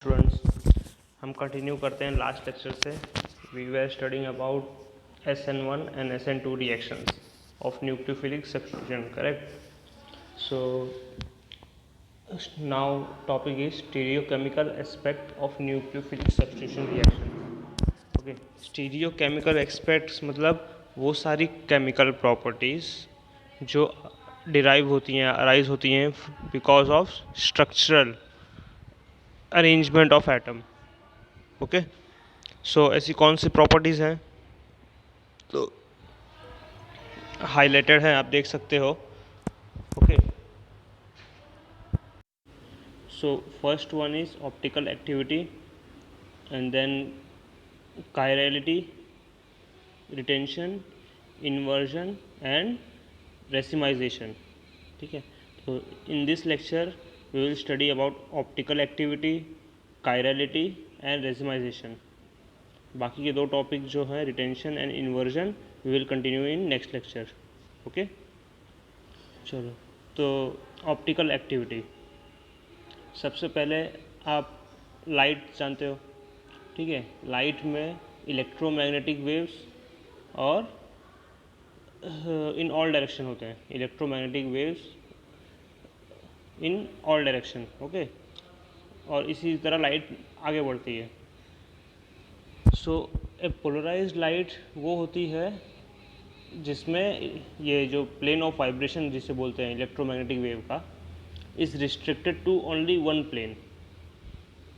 Students, हम continue करते हैं लास्ट लेक्चर से. We were studying about SN1 and SN2 reactions of nucleophilic substitution, correct? So now topic is stereochemical aspect of nucleophilic substitution reaction. Okay, stereochemical aspects मतलब वो सारी chemical properties जो derive होती हैं, arise होती हैं because of structural arrangement of atom. Okay, so ऐसी कौन सी प्रॉपर्टीज़ हैं तो हाईलाइटेड हैं, आप देख सकते हो. Okay, so first one is optical activity and then chirality, retention, inversion and racemisation. ठीक है, तो in this lecture we will study about optical activity, chirality and racemisation. बाकी के दो टॉपिक जो हैं retention and inversion we will continue in next lecture. Okay, चलो. तो ऑप्टिकल एक्टिविटी, सबसे पहले आप लाइट जानते हो. ठीक है, लाइट में इलेक्ट्रोमैग्नेटिक वेव्स और इन ऑल डायरेक्शन होते हैं. Electromagnetic waves in all direction. Okay, और इसी तरह लाइट आगे बढ़ती है. सो ए पोलराइज्ड लाइट वो होती है जिसमें ये जो प्लेन ऑफ वाइब्रेशन जिसे बोलते हैं इलेक्ट्रोमैग्नेटिक वेव का, is restricted to only one plane.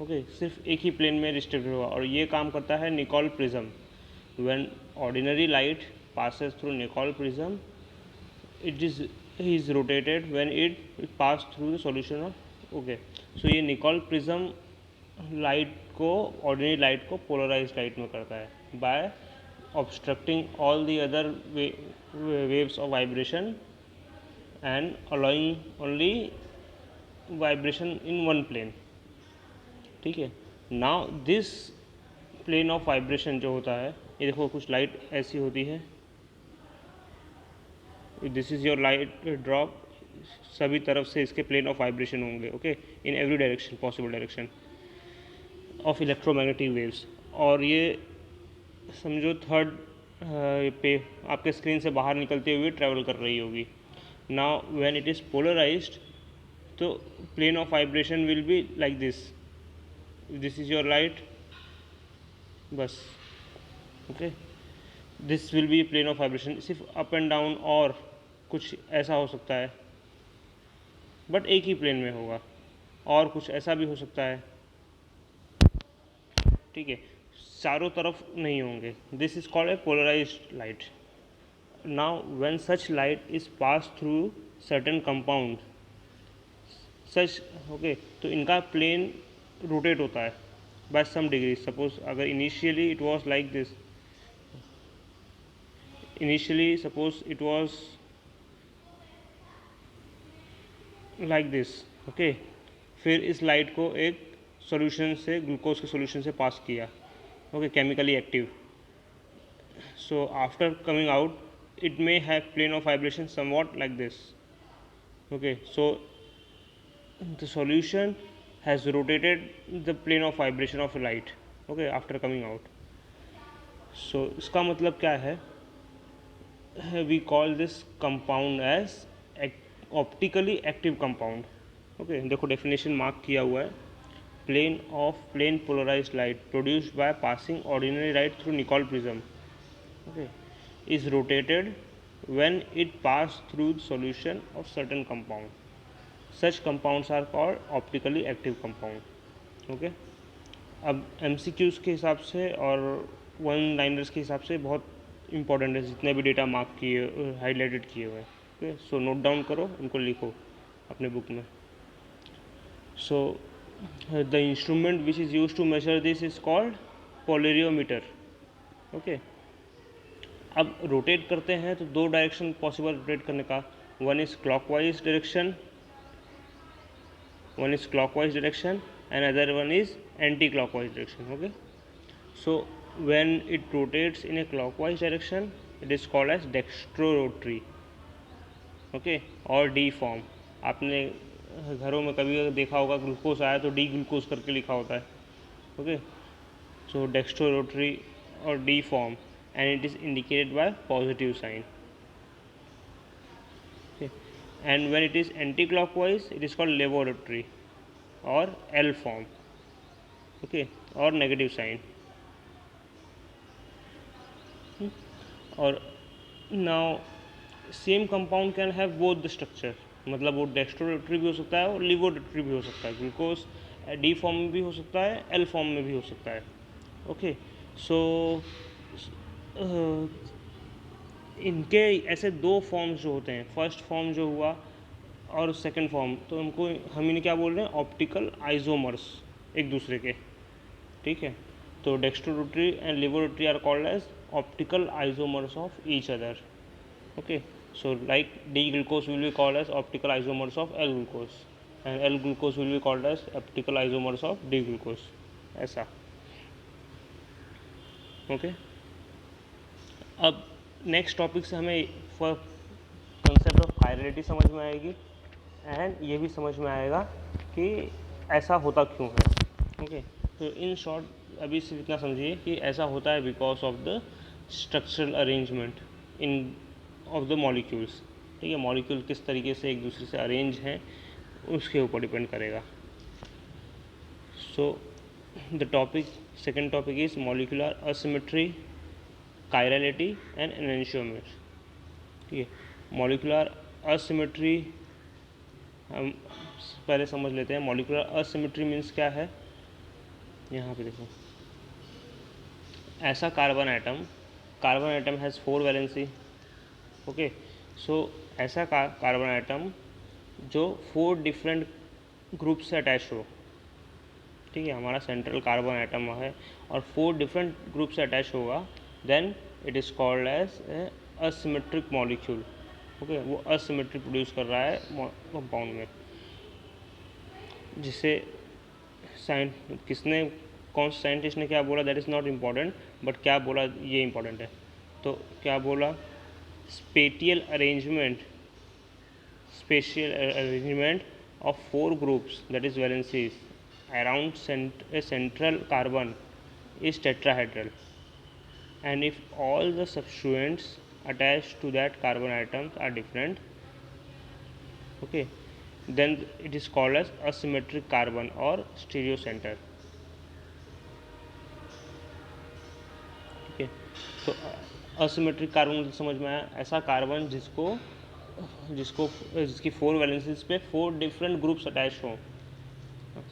Okay, सिर्फ एक ही प्लेन में रिस्ट्रिक्टेड हुआ, और ये काम करता है Nicol prism. When ordinary light passes through Nicol prism, it is rotated when it pass through the solution of. Okay, so ये निकोल प्रिज्म लाइट को, ऑर्डिनरी लाइट को पोलराइज लाइट में करता है by obstructing all the other waves of vibration and allowing only vibration in one plane. ठीक है, now this plane of vibration जो होता है, ये देखो कुछ लाइट ऐसी होती है, this is your light drop, सभी तरफ से इसके प्लेन ऑफ वाइब्रेशन होंगे. Okay, in every direction, possible direction of electromagnetic waves. और ये समझो थर्ड पे आपके स्क्रीन से बाहर निकलते हुए ट्रैवल कर रही होगी. Now when it is polarised, तो plane of vibration will be like this. This is your light, बस. Okay, this will be plane of vibration. सिर्फ अप एंड डाउन और कुछ ऐसा हो सकता है, बट एक ही प्लेन में होगा, और कुछ ऐसा भी हो सकता है. ठीक है, चारों तरफ नहीं होंगे. This is called a polarised light. Now when such light is pass through certain compound such, okay, तो इनका प्लेन रोटेट होता है बाय सम डिग्री. सपोज अगर initially it was like this, initially suppose it was like this. Okay, फिर इस light को एक solution से, ग्लूकोज के सॉल्यूशन से पास किया. Okay, chemically active. So after coming out it may have plane of vibration somewhat like this. Okay, so the solution has rotated the plane of vibration of light. Okay, after coming out. So इसका मतलब क्या है? We call this compound as optically active compound. Okay, देखो definition mark किया हुआ है. Plane polarized light produced by passing ordinary light through Nicol prism. Okay, is rotated when it pass through the solution of certain compound. Such compounds are called optically active compound. Okay, अब MCQs के हिसाब से और one liners के हिसाब से बहुत important है जितने भी डेटा मार्क किए, हाईलाइटेड किए हुए हैं. ओके, सो नोट डाउन करो, उनको लिखो अपने बुक में. So the instrument which is use to measure this is called polarimeter. Okay, अब रोटेट करते हैं तो दो डायरेक्शन पॉसिबल रोटेट करने का. One is clockwise direction, and other one is anti clockwise direction. Okay, so when it rotates in a clockwise direction it is called as dextro rotary. Okay, और D form. आपने घरों में कभी देखा होगा glucose आया तो डी ग्लूकोज करके लिखा होता है. Okay, so dextrorotary or D form, and it is indicated by positive sign. Okay, and when it is anti-clockwise, it is called laboratory or L form. Okay, or negative sign. और now same compound can have both the structure, मतलब वो डेक्स्ट्रोरोटरी भी हो सकता है और लिवोरोटरी भी हो सकता है. ग्लूकोज डी फॉर्म में भी हो सकता है, एल फॉर्म में भी हो सकता है. ओके, सो इनके ऐसे दो फॉर्म्स जो होते हैं, फर्स्ट फॉर्म जो हुआ और सेकंड फॉर्म, तो उनको हम इन्हें क्या बोल रहे हैं, ऑप्टिकल आइसोमर्स एक दूसरे के. ठीक है, तो dextrorotary and laevorotary are called as optical isomers of each other. Okay, so like D glucose will be called as optical isomers of L glucose, and L glucose will be called as optical isomers of D glucose. ऐसा. Okay, अब next topic से हमें concept of chirality समझ में आएगी, and ये भी समझ में आएगा कि ऐसा होता क्यों है. ओके, तो इन शॉर्ट अभी सिर्फ इतना समझिए कि ऐसा होता है because of the structural arrangement in of the molecules. ठीक है, मॉलिक्यूल किस तरीके से एक दूसरे से अरेंज हैं उसके ऊपर डिपेंड करेगा. So the topic, second topic is molecular asymmetry, chirality and enantiomer. ठीक है, मॉलिक्यूलर असिमेट्री हम पहले समझ लेते हैं. मॉलिक्यूलर असिमेट्री मीन्स क्या है, यहाँ पे देखो, ऐसा carbon atom has 4 valency. Okay, so ऐसा कार्बन एटम जो 4 डिफरेंट ग्रुप से अटैच हो. ठीक है, हमारा सेंट्रल कार्बन एटम है और 4 डिफरेंट ग्रुप से अटैच होगा, then it is called as asymmetric molecule. Okay, वो असिमेट्री प्रोड्यूस कर रहा है कंपाउंड में, जिसे कौन से साइंटिस्ट ने क्या बोला that is not important, but क्या बोला ये इम्पॉर्टेंट है. तो क्या बोला, spatial arrangement of 4 groups, that is valencies, around a central carbon is tetrahedral, and if all the substituents attached to that carbon atoms are different, okay, then it is called as asymmetric carbon or stereocenter. okay, so asymmetric carbon समझ में आया, ऐसा carbon जिसकी 4 valencies पे 4 different groups attach हों.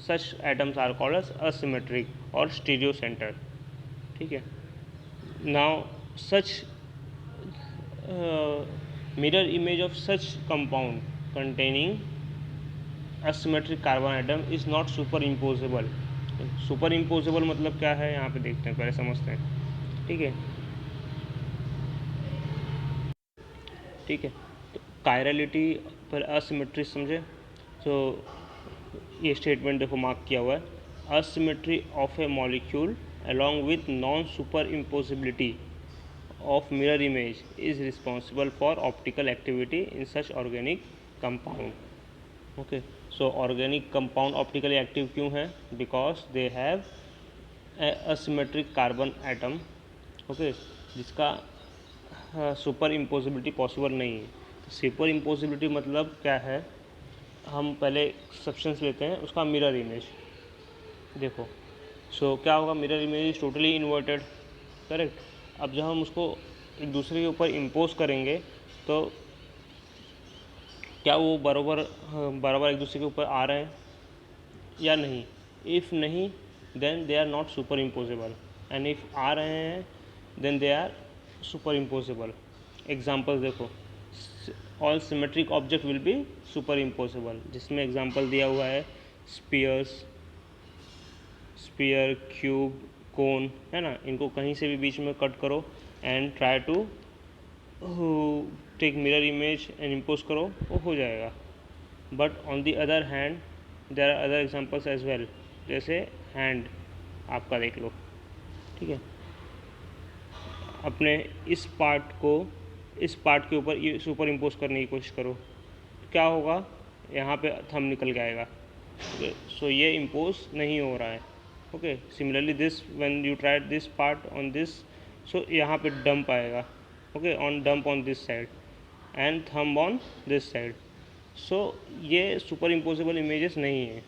Such atoms are called as asymmetric और stereocentre. ठीक है, now such mirror image of such compound containing asymmetric carbon atom is not superimposable. Superimposable मतलब क्या है, यहाँ पे देखते हैं, पहले समझते हैं. ठीक है, ठीक है, तो कायरलिटी पर असिमेट्री समझे. तो ये स्टेटमेंट देखो मार्क किया हुआ है, asymmetry of a molecule along with non superimposability of mirror image is responsible for optical activity in such organic compound. Okay, so organic compound optically active क्यों है, because they have asymmetric carbon atom. Okay, जिसका superimposability possible नहीं है. Super impossibility मतलब क्या है, हम पहले सब्सटेंस लेते हैं, उसका मिरर इमेज देखो. सो क्या होगा, mirror image is totally inverted, correct. अब जब हम उसको एक दूसरे के ऊपर इम्पोज करेंगे तो क्या वो बराबर एक दूसरे के ऊपर आ रहे हैं या नहीं. इफ़ नहीं, then they are not superimposable, and if आ रहे हैं then they are superimposable. Example देखो, all symmetric object will be superimposable, जिसमें एग्जाम्पल दिया हुआ है स्पीयर, क्यूब, कोन, है ना. इनको कहीं से भी बीच में कट करो and try to take mirror image and impose करो, वो हो जाएगा. But on the other hand there are other examples as well, जैसे हैंड आपका देख लो. ठीक है, अपने इस पार्ट के ऊपर ये सुपर इम्पोज करने की कोशिश करो, क्या होगा, यहाँ पे थंब निकल के आएगा। सो ये इम्पोज नहीं हो रहा है। Okay, similarly this when you try this part on this, so यहाँ पे डंप आएगा। Okay, on thumb on this side and thumb on this side. So ये सुपर इम्पोजेबल इमेजेस नहीं है।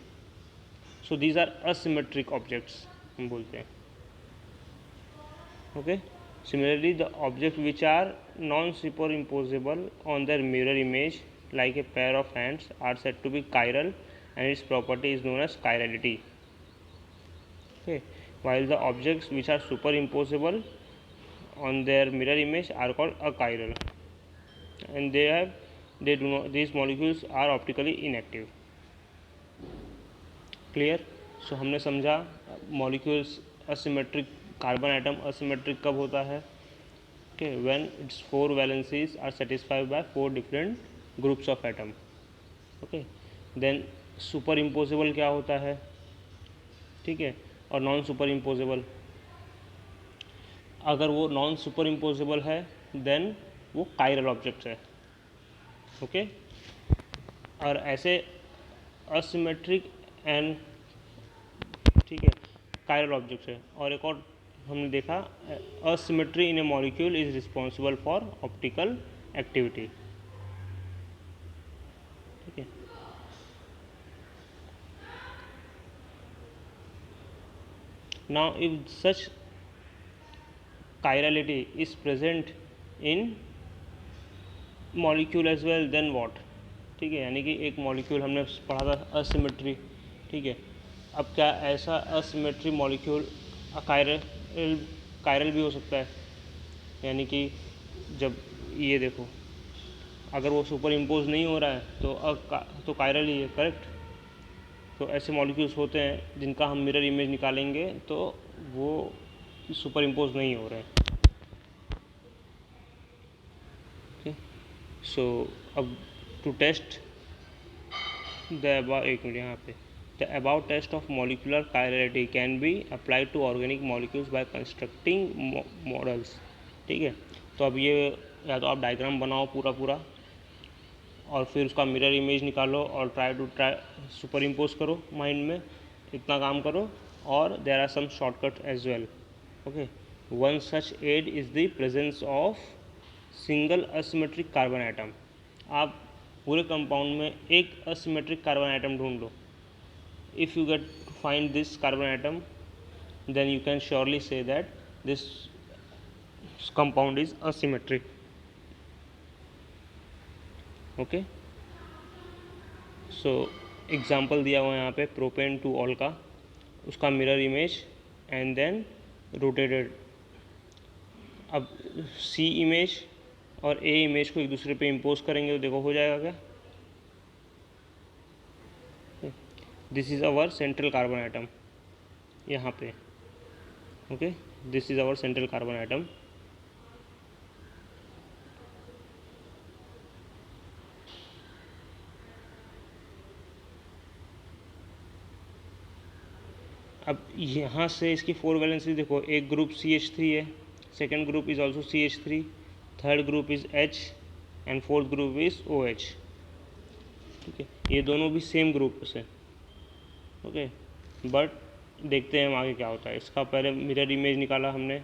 So these are asymmetric objects हम बोलते हैं। Okay, similarly the objects which are non superimposable on their mirror image like a pair of hands are said to be chiral and its property is known as chirality. Okay, while the objects which are superimposable on their mirror image are called achiral, and they do not, these molecules are optically inactive. Clear? So हमने समझा molecules asymmetric, carbon atom asymmetric कब होता है? Okay, when its 4 valencies are satisfied by 4 different groups of atom. Okay, then superimposable क्या होता है? ठीक है, और नॉन सुपर इम्पोजेबल, अगर वो नॉन सुपर इम्पोजेबल है देन वो कायरल ऑब्जेक्ट है। ओके, और ऐसे असिमेट्रिक एंड, ठीक है, कायरल ऑब्जेक्ट है। और एक और हमने देखा, asymmetry in a molecule is responsible for optical activity. ठीक है, now if such chirality is present in molecule as well then what? ठीक है, यानी कि एक मॉलिक्यूल हमने पढ़ा था असिमेट्री। ठीक है, अब क्या ऐसा असिमेट्री मॉलिक्यूल कायरल भी हो सकता है? यानी कि जब ये देखो, अगर वो सुपर इम्पोज नहीं हो रहा है तो कायरल ही है, करेक्ट? तो ऐसे मॉलिक्यूल्स होते हैं जिनका हम मिरर इमेज निकालेंगे तो वो सुपर इम्पोज नहीं हो रहे हैं। ओके, सो अब टू टेस्ट एक मिनट, यहाँ पे the above test of molecular chirality can be applied to organic molecules by constructing models। ठीक है, तो अब ये या तो आप डायग्राम बनाओ पूरा और फिर उसका मिरर इमेज निकालो और ट्राई सुपर इम्पोज करो माइंड में, इतना काम करो। और there are some shortcut as well. Okay, one such aid is the presence of single asymmetric carbon atom. आप पूरे कंपाउंड में एक असिमेट्रिक कार्बन एटम ढूंढ लो। If you get to find this carbon atom, then you can surely say that this compound is asymmetric। okay, so example दिया हुआ है यहाँ पे प्रोपेन टू ऑल का, उसका mirror image and then rotated. अब सी इमेज और ए image को एक दूसरे पे इम्पोज करेंगे तो देखो हो जाएगा क्या? This is our central carbon atom यहाँ पे। Okay, this is our central carbon atom. अब यहाँ से इसकी 4 वैलेंसी देखो, एक ग्रुप CH3 है, second group is also CH3, third group is H and fourth group is OH। ठीक है, ये दोनों भी सेम ग्रुप से। ओके, बट देखते हैं हम आगे क्या होता है। इसका पहले मिरर इमेज निकाला हमने,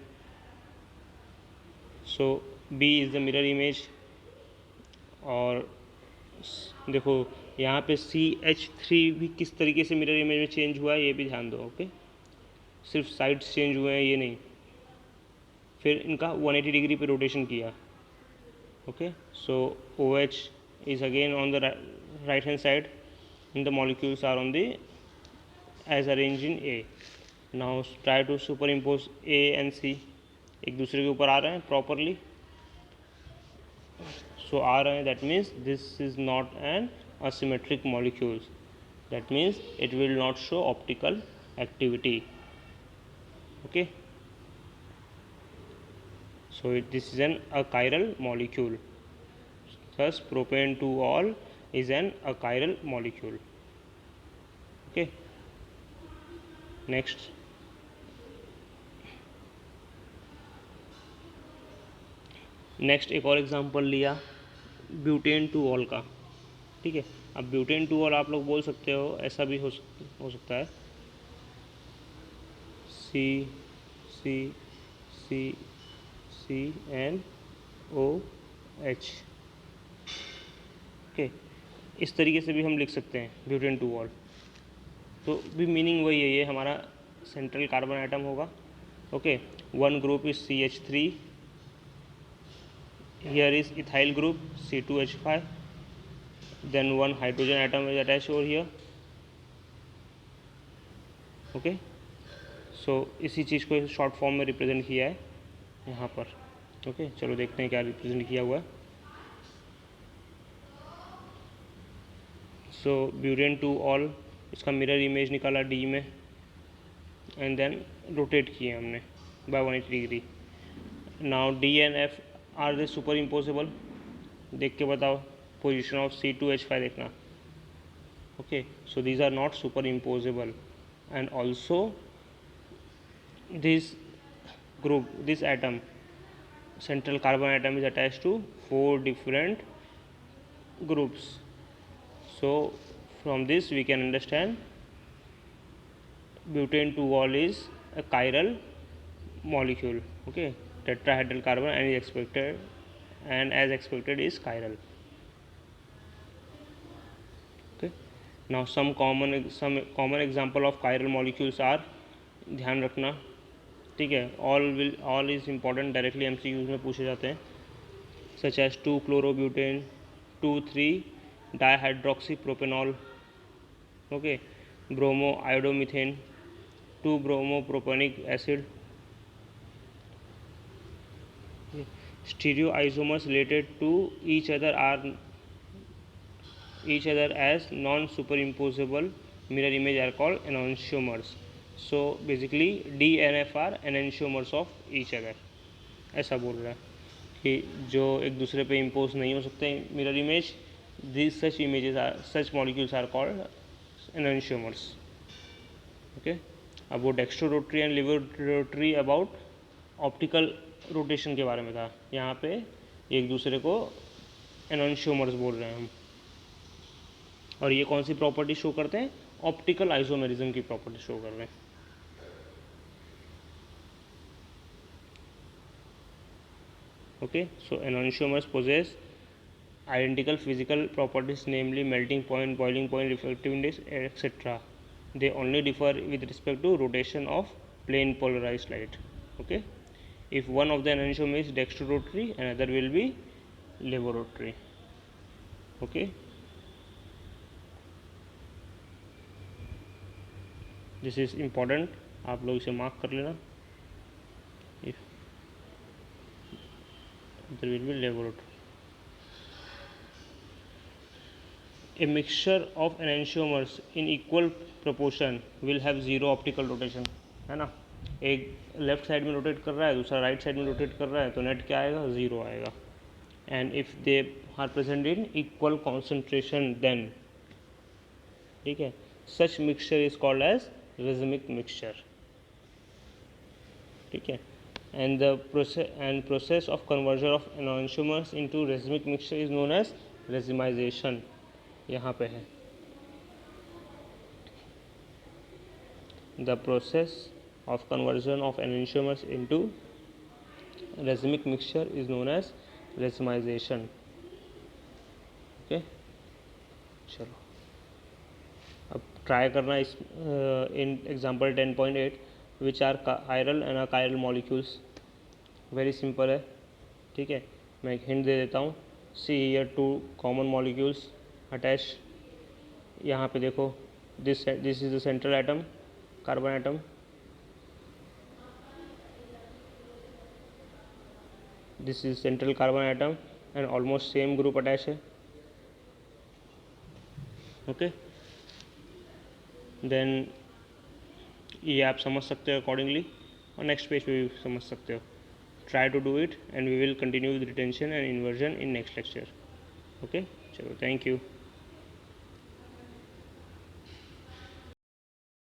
सो B is the mirror image. और देखो यहाँ पे CH3 भी किस तरीके से मिरर इमेज में चेंज हुआ है ये भी ध्यान दो। ओके, सिर्फ साइड्स चेंज हुए हैं ये नहीं, फिर इनका 180 डिग्री पे रोटेशन किया। Okay, so OH is again on the right hand side and the molecules are on the as arranged in A। now try to superimpose A and C, एक दूसरे के ऊपर आ रहे हैं प्रॉपरली। सो आ रहे हैं, that means this is not an asymmetric molecules, that means it will not show optical activity। okay, so this is an achiral molecule, thus propane 2-ol is an achiral molecule। okay, next एक और example लिया butane 2-ol का। ठीक है, अब butane two और आप लोग बोल सकते हो, ऐसा भी हो सकता है C C C C N O H. Okay, इस तरीके से भी हम लिख सकते हैं ब्यूटेन टू ऑल। तो भी मीनिंग वही है, ये हमारा सेंट्रल कार्बन आइटम होगा। Okay, one group is CH3, here is ethyl group C2H5, then one hydrogen atom is attached over here. Okay, so इसी चीज़ को शॉर्ट फॉर्म में रिप्रेजेंट किया है यहाँ पर। ओके, चलो देखते हैं क्या रिप्रेजेंट किया हुआ है। सो ब्यूटेन टू ऑल, इसका मिरर इमेज निकाला डी में एंड देन रोटेट किए हमने by 180 degree. Now D and F are they superimposable? देख के बताओ, पोजिशन ऑफ C2H5 देखना। Okay, so these are not superimposable and also this group, this atom, central carbon atom is attached to 4 different groups. So from this we can understand butane 2-ol is a chiral molecule. Okay, tetrahedral carbon and is expected, and as expected is chiral. Okay, now some common example of chiral molecules are, ध्यान रखना, ठीक है, all is important, directly MCQs में पूछे जाते हैं, such as 2-chlorobutane, 2,3-dihydroxypropanol, okay, bromo iodomethane, 2-bromopropanic acid, stereoisomers related to each other as non-superimposable mirror image are called enantiomers. So basically D and F are enantiomers of each other. ऐसा बोल रहा है कि जो एक दूसरे पे impose नहीं हो सकते mirror image, these such molecules are called enantiomers. Okay, अब वो डेक्स्ट्रोरोटरी एंड लिवरोटरी अबाउट ऑप्टिकल रोटेशन के बारे में था, यहाँ पे एक दूसरे को एनोन्शियोमर्स बोल रहे हैं हम। और ये कौन सी प्रॉपर्टी शो करते हैं? ऑप्टिकल आइसोमेरिज्म की प्रॉपर्टी शो कर रहे हैं। Okay, so एनोन्शियोमर्स poses identical physical properties, namely melting point, boiling point, refractive index, etc. They only differ with respect to rotation of plane polarized light. Okay, if one of the enantiomer is dextrorotary, another will be levorotary. Okay, this is important, आप लोग इसे mark कर लेना। if there will be levorotary. A mixture of enantiomers in equal proportion will have zero optical rotation, है ना, एक left side में rotate कर रहा है, दूसरा राइट साइड में रोटेट कर रहा है, तो नेट क्या आएगा? ज़ीरो आएगा। And if they are present in equal concentration then, ठीक है, such mixture is called as racemic mixture, ठीक है। And the process of conversion of enantiomers into racemic mixture is known as racemisation, यहाँ पे है। The process of conversion of enantiomers into racemic mixture is known as racemisation. Okay, चलो अब try करना इस in example 10.8 which are chiral and achiral molecules. Very simple है, ठीक है, मैं एक हिंट दे देता हूँ। See here 2 common molecules attach, यहाँ पे देखो, this is the central atom, carbon atom, this is central carbon atom and almost same group attach है। ओके, देन ये आप समझ सकते हो अकॉर्डिंगली, और नेक्स्ट पेज पे भी समझ सकते हो। Try to do it and we will continue with retention and inversion in next lecture. Okay, चलो, थैंक यू।